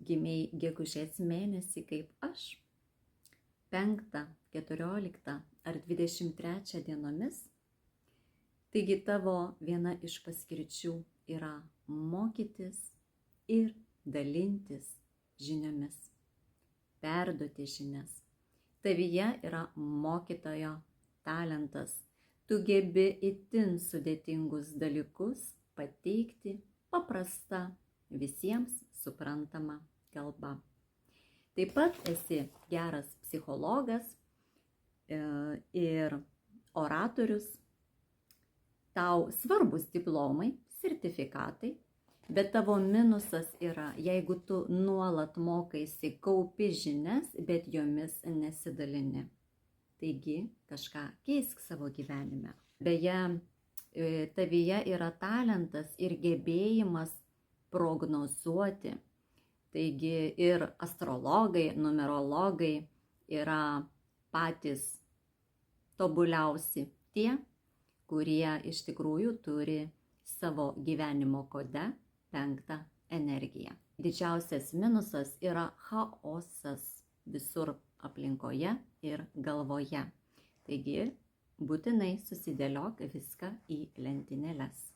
gimei gegužės mėnesį kaip aš, 5, 14 ar 23 dienomis, taigi tavo viena iš paskirčių yra mokytis ir dalintis žiniomis, perduoti žinias. Tavyje yra mokytojo talentas. Tu gebi itin sudėtingus dalykus pateikti paprasta, visiems suprantama kalba. Taip pat esi geras psichologas ir oratorius. Tau svarbus diplomai, sertifikatai, bet tavo minusas yra, jeigu tu nuolat mokaisi, kaupi žinias, bet jomis nesidalini. Taigi kažką keisk savo gyvenime. Beje, tavyje yra talentas ir gebėjimas prognozuoti. Taigi ir astrologai, numerologai yra patys tobuliausi tie, kurie iš tikrųjų turi savo gyvenimo kode 5 energiją. Didžiausias minusas yra chaosas visur aplinkoje ir galvoje. Taigi būtinai susidėliok viską į lentynėles.